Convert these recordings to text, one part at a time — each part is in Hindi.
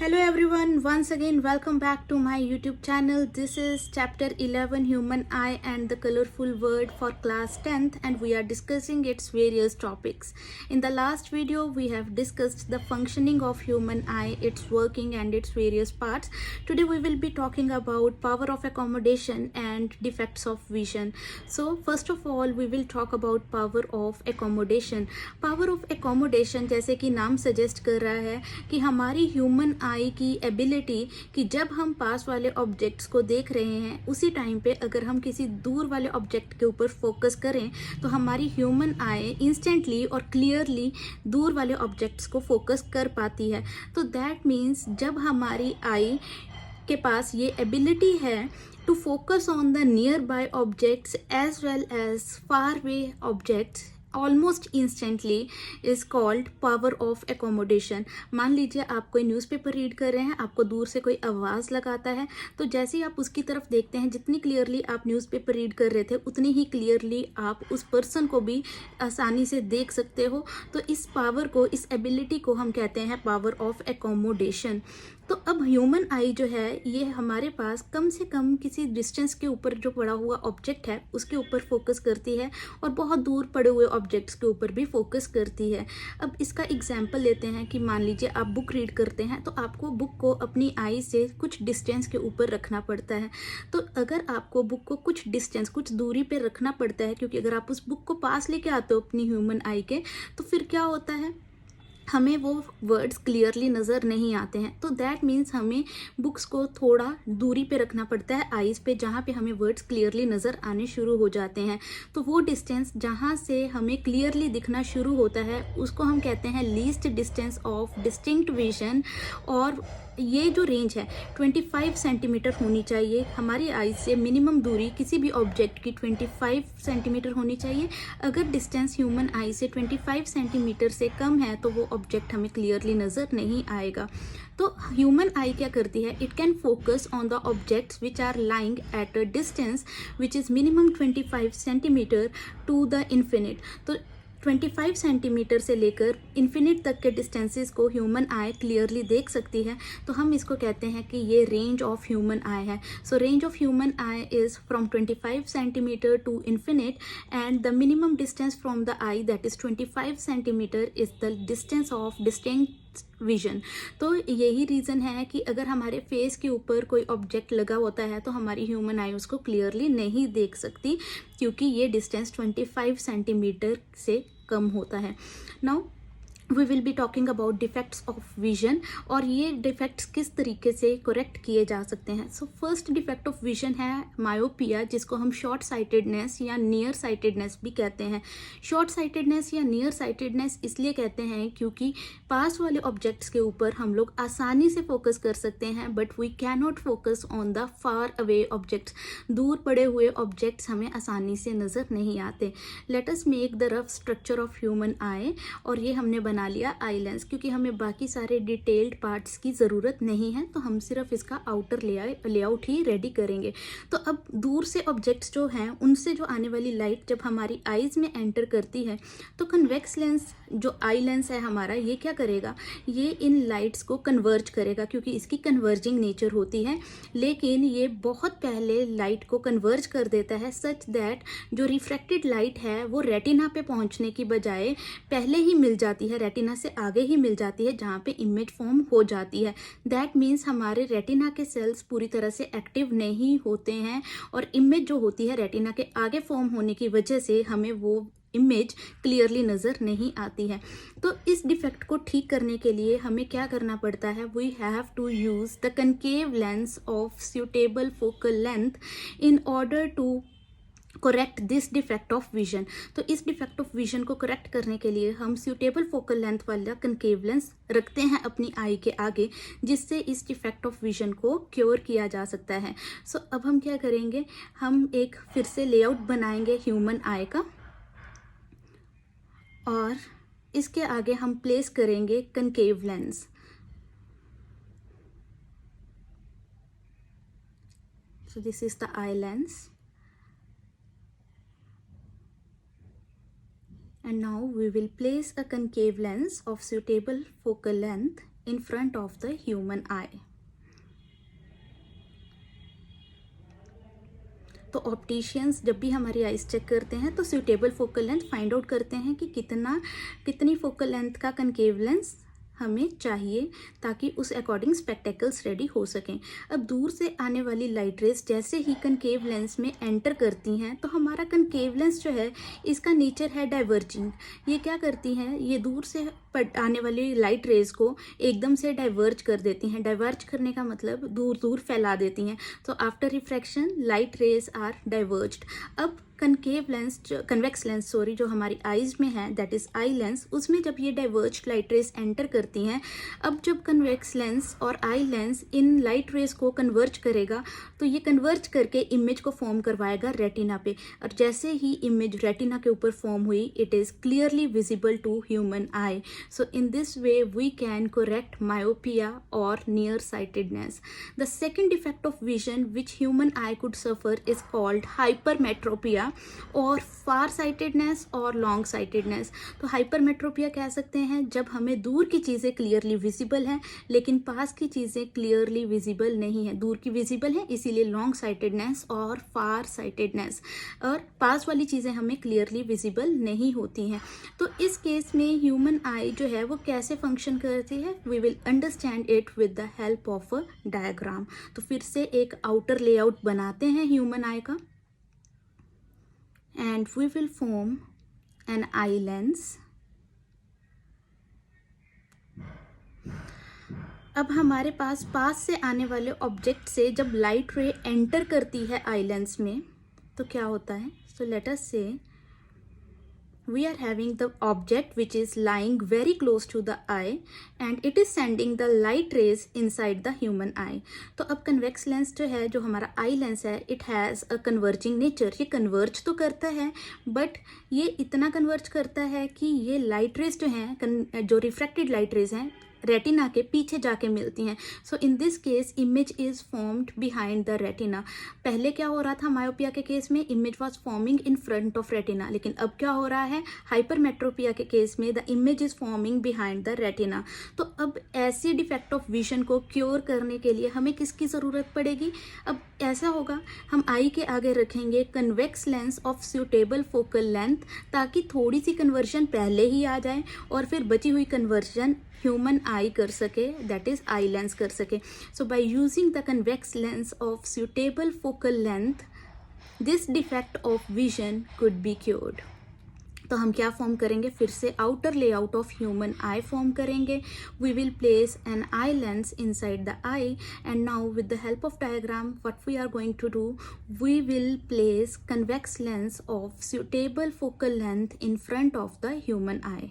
Hello everyone, once again welcome back to my YouTube channel. This is chapter 11 Human Eye and the Colorful World for class 10th, and we are discussing its various topics. In the last video we have discussed the functioning of human eye, its working and its various parts. Today we will be talking about power of accommodation and defects of vision. So first of all we will talk about power of accommodation. Power of accommodation जैसे कि नाम सजेस्ट कर रहा है कि हमारी ह्यूमन आई की एबिलिटी कि जब हम पास वाले ऑब्जेक्ट्स को देख रहे हैं उसी टाइम पे अगर हम किसी दूर वाले ऑब्जेक्ट के ऊपर फोकस करें तो हमारी ह्यूमन आई इंस्टेंटली और क्लियरली दूर वाले ऑब्जेक्ट्स को फोकस कर पाती है. तो दैट मीन्स जब हमारी आई के पास ये एबिलिटी है to focus on the nearby objects as well as far away objects almost instantly is called power of accommodation. मान लीजिए आप कोई न्यूज़पेपर रीड कर रहे हैं, आपको दूर से कोई आवाज़ लगाता है तो जैसे ही आप उसकी तरफ देखते हैं, जितनी क्लियरली आप न्यूज़पेपर रीड कर रहे थे उतनी ही क्लियरली आप उस पर्सन को भी आसानी से देख सकते हो. तो इस पावर को, इस एबिलिटी को हम कहते हैं पावर ऑफ एकोमोडेशन. तो अब ह्यूमन आई जो है ये हमारे पास कम से कम किसी डिस्टेंस के ऊपर जो पड़ा हुआ ऑब्जेक्ट है उसके ऊपर फोकस करती है और बहुत दूर पड़े हुए ऑब्जेक्ट्स के ऊपर भी फोकस करती है. अब इसका एग्जांपल लेते हैं कि मान लीजिए आप बुक रीड करते हैं तो आपको बुक को अपनी आई से कुछ डिस्टेंस के ऊपर रखना पड़ता है. तो अगर आपको बुक को कुछ डिस्टेंस, कुछ दूरी पे रखना पड़ता है, क्योंकि अगर आप उस बुक को पास लेके आते हो अपनी ह्यूमन आई के तो फिर क्या होता है, हमें वो वर्ड्स क्लियरली नज़र नहीं आते हैं. तो दैट मीन्स हमें बुक्स को थोड़ा दूरी पे रखना पड़ता है आईज़ पे, जहाँ पे हमें वर्ड्स क्लियरली नज़र आने शुरू हो जाते हैं. तो वो डिस्टेंस जहाँ से हमें क्लियरली दिखना शुरू होता है उसको हम कहते हैं least distance of distinct vision. और ये जो रेंज है 25 सेंटीमीटर होनी चाहिए. हमारी आईज से मिनिमम दूरी किसी भी ऑब्जेक्ट की 25 सेंटीमीटर होनी चाहिए. अगर डिस्टेंस ह्यूमन आई से 25 सेंटीमीटर से कम है तो वो ऑब्जेक्ट हमें क्लियरली नज़र नहीं आएगा. तो ह्यूमन आई क्या करती है, it can focus on the objects which are lying at a distance which is minimum 25 centimetre to the infinite. तो 25 सेंटीमीटर से लेकर इन्फिनिट तक के डिस्टेंसेस को ह्यूमन आई क्लियरली देख सकती है. तो हम इसको कहते हैं कि ये रेंज ऑफ ह्यूमन आई है. So range of human eye is from 25 centimetre to infinite and the minimum distance from the eye that is 25 centimetre is the distance of distinct vision. तो यही रीज़न है कि अगर हमारे फेस के ऊपर कोई ऑब्जेक्ट लगा होता है तो हमारी ह्यूमन आई उसको क्लियरली नहीं देख सकती, क्योंकि ये डिस्टेंस 25 सेंटीमीटर से कम होता है. Now we will be talking about defects of vision, और ये डिफेक्ट्स किस तरीके से करेक्ट किए जा सकते हैं. So first defect of vision है मायोपिया, जिसको हम शॉर्ट साइटेडनेस या नियर साइटेडनेस भी कहते हैं. शॉर्ट साइटेडनेस या नियर साइटेडनेस इसलिए कहते हैं क्योंकि पास वाले ऑब्जेक्ट्स के ऊपर हम लोग आसानी से फोकस कर सकते हैं but we can not focus on the far away objects. दूर पड़े हुए ऑब्जेक्ट्स हमें आसानी से नज़र नहीं आते. Let us make the rough structure of human आई, और ये हमने बना लिया आई लेंस, क्योंकि हमें बाकी सारे डिटेल्ड पार्ट्स की ज़रूरत नहीं है, तो हम सिर्फ इसका आउटर लेआउट ही रेडी करेंगे. तो अब दूर से ऑब्जेक्ट्स जो हैं उनसे जो आने वाली लाइट जब हमारी आईज़ में एंटर करती है तो कन्वेक्स लेंस जो आई लेंस है हमारा, ये क्या करेगा, ये इन लाइट्स को कन्वर्ज करेगा क्योंकि इसकी कन्वर्जिंग नेचर होती है. लेकिन ये बहुत पहले लाइट को कन्वर्ज कर देता है सच दैट जो रिफ्रैक्टेड लाइट है वो रेटिना पे पहुंचने की बजाय पहले ही मिल जाती है, रेटिना से आगे ही मिल जाती है जहाँ पे इमेज फॉर्म हो जाती है. दैट मीन्स हमारे रेटिना के सेल्स पूरी तरह से एक्टिव नहीं होते हैं और इमेज जो होती है रेटिना के आगे फॉर्म होने की वजह से हमें वो इमेज क्लियरली नज़र नहीं आती है. तो इस डिफेक्ट को ठीक करने के लिए हमें क्या करना पड़ता है, we have to use the concave lens of suitable focal length in order to correct this defect of vision. तो इस डिफेक्ट ऑफ विजन को करेक्ट करने के लिए हम सूटेबल फोकल लेंथ वाला कनकेव लेंस रखते हैं अपनी आई के आगे, जिससे इस डिफेक्ट ऑफ विजन को क्योर किया जा सकता है. सो अब हम क्या करेंगे, हम एक फिर से लेआउट बनाएंगे ह्यूमन आई का और इसके आगे हम प्लेस करेंगे concave lens. So this is the eye lens. And now we will place a concave lens of suitable focal length in front of the human eye. तो ऑप्टिशियंस जब भी हमारी आइज़ चेक करते हैं तो suitable focal length find out करते हैं कि कितनी फोकल लेंथ का कनकेव लेंस हमें चाहिए ताकि उस अकॉर्डिंग स्पेक्टेकल्स रेडी हो सकें। अब दूर से आने वाली लाइट रेज जैसे ही कनकेव लेंस में एंटर करती हैं तो हमारा कनकेव लेंस जो है इसका नेचर है डाइवर्जिंग। ये क्या करती हैं, ये दूर से आने वाली लाइट रेज को एकदम से डाइवर्ज कर देती हैं। डाइवर्ज करने का मतलब दूर दूर फैला देती हैं। तो after refraction light rays are diverged. अब कन्वेक्स लेंस जो हमारी आईज में है, दैट इज आई लेंस, उसमें जब ये डाइवर्ज लाइट रेज एंटर करती हैं, अब जब कन्वेक्स लेंस और eye lens in light rays को कन्वर्ज करेगा तो ये कन्वर्ज करके इमेज को फॉर्म करवाएगा रेटिना पे। और जैसे ही इमेज रेटिना के ऊपर फॉर्म हुई, it is clearly visible to human eye. So in this way we can correct myopia or nearsightedness. The second defect of vision which human eye could suffer is called hypermetropia or farsightedness or longsightedness. तो hypermetropia कह सकते हैं जब हमें दूर की चीज़ें क्लियरली विजिबल हैं लेकिन पास की चीज़ें क्लियरली विजिबल नहीं है। दूर की विजिबल है इसीलिए लॉन्ग साइटेडनेस और फार साइटेडनेस, और पास वाली चीज़ें हमें क्लियरली विजिबल नहीं होती हैं। तो इस केस में ह्यूमन आई जो है वो कैसे फंक्शन करती है, we will understand it with the help of a diagram. तो फिर से एक आउटर लेआउट बनाते हैं ह्यूमन आई का, and we will form an eye lens. अब हमारे पास से आने वाले ऑब्जेक्ट से जब लाइट रे एंटर करती है आई लेंस में तो क्या होता है। सो लेट अस से we are having the object which is lying very close to the eye and it is sending the light rays inside the human eye. तो अब convex lens जो है, जो हमारा आई लेंस है, it has a converging nature. ये converge तो करता है but ये इतना converge करता है कि ये light rays जो हैं, जो refracted light rays हैं, रेटिना के पीछे जाके मिलती हैं। So in this case image is formed behind the retina. पहले क्या हो रहा था मायोपिया के केस में, image was forming in front of retina, लेकिन अब क्या हो रहा है हाइपरमेट्रोपिया के केस में the image is forming behind the retina. तो अब ऐसी डिफेक्ट ऑफ विजन को क्योर करने के लिए हमें किसकी ज़रूरत पड़ेगी। अब ऐसा होगा, हम आई के आगे रखेंगे convex lens of suitable focal length ताकि थोड़ी सी कन्वर्जन पहले ही आ जाए और फिर बची हुई कन्वर्जन ह्यूमन आई कर सके, दैट इज आई लेंस कर सके। So by using the convex lens of suitable focal length this defect of vision could be cured. तो हम क्या फॉर्म करेंगे, फिर से outer layout of human eye form करेंगे। We will place an eye lens inside the eye and now with the help of diagram what we are going to do, we will place convex lens of suitable focal length in front of the human आई।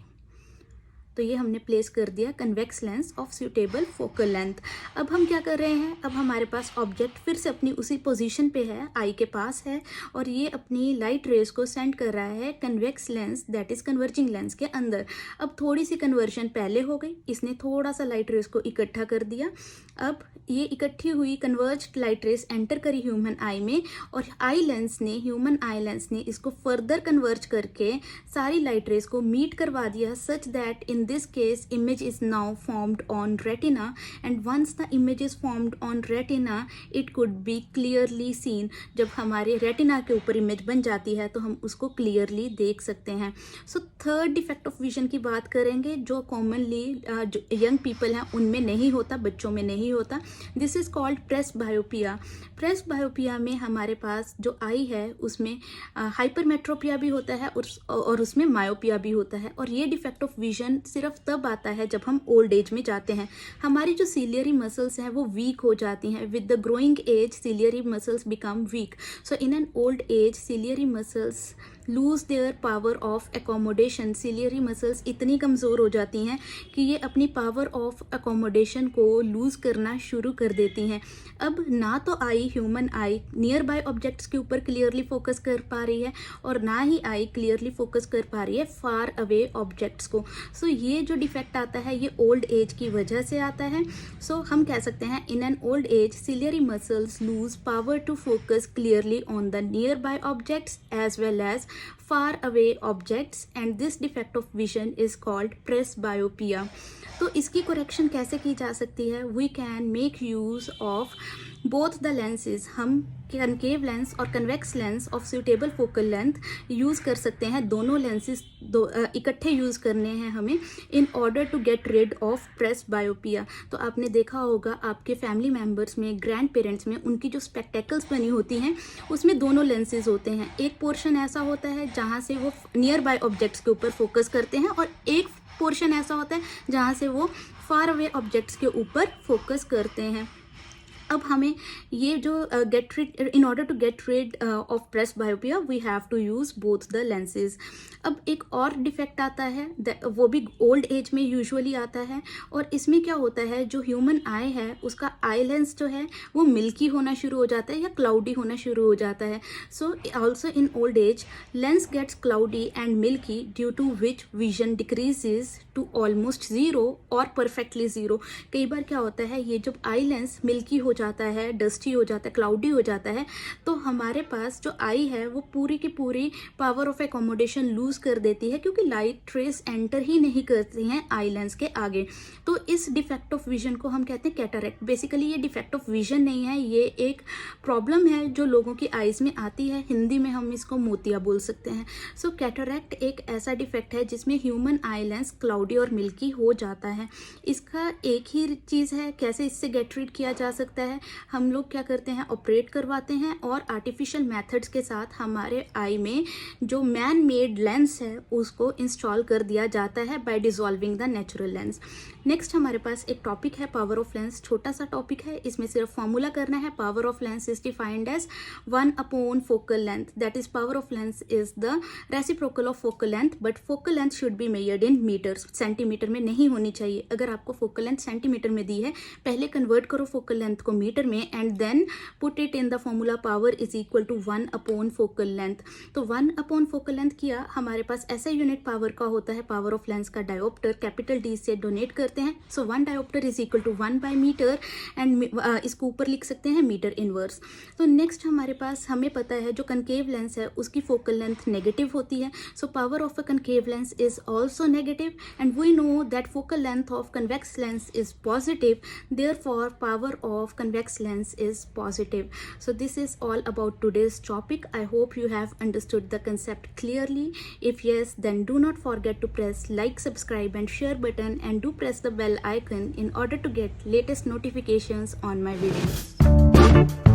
तो ये हमने प्लेस कर दिया convex lens of suitable focal length. अब हम क्या कर रहे हैं, अब हमारे पास ऑब्जेक्ट फिर से अपनी उसी पोजीशन पे है, आई के पास है, और ये अपनी लाइट रेज को सेंड कर रहा है convex lens that is converging lens के अंदर। अब थोड़ी सी कन्वर्जन पहले हो गई, इसने थोड़ा सा लाइट रेज को इकट्ठा कर दिया। अब ये इकट्ठी हुई कन्वर्ज लाइट रेज एंटर करी ह्यूमन आई में और ह्यूमन आई लेंस ने इसको फर्दर कन्वर्ज करके सारी लाइट रेज को मीट करवा दिया such that in this case image is now formed on retina, and once the image is formed on retina it could be clearly seen। जब हमारे रेटिना के ऊपर इमेज बन जाती है तो हम उसको क्लियरली देख सकते हैं। So third defect of vision की बात करेंगे जो कॉमनली जो यंग पीपल हैं उनमें नहीं होता, बच्चों में नहीं होता। This is called presbyopia. Presbyopia में हमारे पास जो आई है उसमें हाइपरमेट्रोपिया भी होता है और उसमें मायोपिया भी होता है। और ये डिफेक्ट ऑफ विजन सिर्फ तब आता है जब हम ओल्ड एज में जाते हैं। हमारी जो सीलियरी मसल्स हैं वो वीक हो जाती हैं। With the growing age ciliary muscles become weak. So in an old age ciliary muscles lose their power of accommodation. Ciliary muscles इतनी कमज़ोर हो जाती हैं कि ये अपनी पावर ऑफ एकोमोडेशन को लूज़ करना शुरू कर देती हैं। अब ना तो eye human eye near bye objects के ऊपर क्लियरली फोकस कर पा रही है और ना ही आई क्लियरली फोकस कर पा रही है फार अवे ऑब्जेक्ट्स को। सो ये जो डिफेक्ट आता है ये ओल्ड एज की वजह से आता है। सो हम कह सकते हैं in an old age ciliary muscles lose power to focus clearly on the near by objects as well as far away objects, and this defect of vision is called presbyopia. तो इसकी करेक्शन कैसे की जा सकती है? We can make use of both the lenses. हम कनकेव लेंस और convex lens of suitable focal length use कर सकते हैं। दोनों लेंसेज इकट्ठे यूज़ करने हैं हमें in order to get rid of presbyopia. तो आपने देखा होगा आपके फैमिली मेम्बर्स में, ग्रैंड पेरेंट्स में, उनकी जो स्पेक्टेकल्स बनी होती हैं उसमें दोनों लेंसेज होते हैं। एक पोर्शन ऐसा होता है जहाँ से वो नियर बाय ऑब्जेक्ट्स के ऊपर फोकस करते हैं और एक पोर्शन ऐसा होता है जहाँ से वो फार अवे ऑब्जेक्ट्स के ऊपर फोकस करते हैं। अब हमें ये जो get rid, in order to get rid of presbyopia we have to use both the lenses. अब एक और डिफेक्ट आता है, वो भी ओल्ड एज में यूजुअली आता है, और इसमें क्या होता है, जो ह्यूमन आई है उसका आई लेंस जो है वो मिल्की होना शुरू हो जाता है या क्लाउडी होना शुरू हो जाता है। So also in old age lens gets cloudy and milky due to which vision decreases to almost zero और परफेक्टली ज़ीरो। कई बार क्या होता है, ये जब आई लेंस मिल्की हो जाता है, डस्टी हो जाता है, क्लाउडी हो जाता है, तो हमारे पास जो आई है वो पूरी की पूरी पावर ऑफ एकोमोडेशन लूज कर देती है, क्योंकि लाइट रेस एंटर ही नहीं करती हैं आई लेंस के आगे। तो इस डिफेक्ट ऑफ विजन को हम कहते हैं कैटरैक्ट। बेसिकली ये डिफेक्ट ऑफ विजन नहीं है, ये एक प्रॉब्लम है जो लोगों की आईज में आती है। हिंदी में हम इसको मोतिया बोल सकते हैं। सो कैटरैक्ट एक ऐसा डिफेक्ट है जिसमें ह्यूमन आई लेंस क्लाउडी और मिल्की हो जाता है। इसका एक ही चीज़ है, कैसे इससे गेट रीड किया जा सकता है। हम लोग क्या करते हैं, ऑपरेट करवाते हैं और आर्टिफिशियल मेथड्स के साथ हमारे आई में जो मैन मेड लेंस है उसको इंस्टॉल कर दिया जाता है bye dissolving the natural lens. Next हमारे पास एक टॉपिक है पावर ऑफ लेंस। छोटा सा टॉपिक है, इसमें सिर्फ फॉर्मूला करना है। Power of lens is defined as 1 focal length, that is power of lens is the reciprocal of focal length, but focal length should be measured in metres, centimetre में नहीं होनी चाहिए। अगर आपको फोकल लेंथ सेंटीमीटर में दी है, पहले कन्वर्ट करो फोकल लेंथ को मीटर में and then put it in the formula power is equal to 1 focal length. तो 1 फोकल लेंथ किया, हमारे पास ऐसा यूनिट पावर का होता है पावर ऑफ लेंस का डायोप्टर, कैपिटल डी से डोनेट करते हैं। So 1 dioptre is equal to 1 by metre and इसको ऊपर लिख सकते हैं मीटर इनवर्स। तो नेक्स्ट हमारे पास, हमें पता है जो कनकेव लेंस है उसकी फोकल लेंथ नेगेटिव होती है। So power of a concave lens is also negative and we know that focal length of convex lens is positive, therefore power of convex lens is positive. So this is all about today's topic. I hope you have understood the concept clearly. If yes, then do not forget to press like, subscribe and share button, and do press the bell icon in order to get latest notifications on my videos.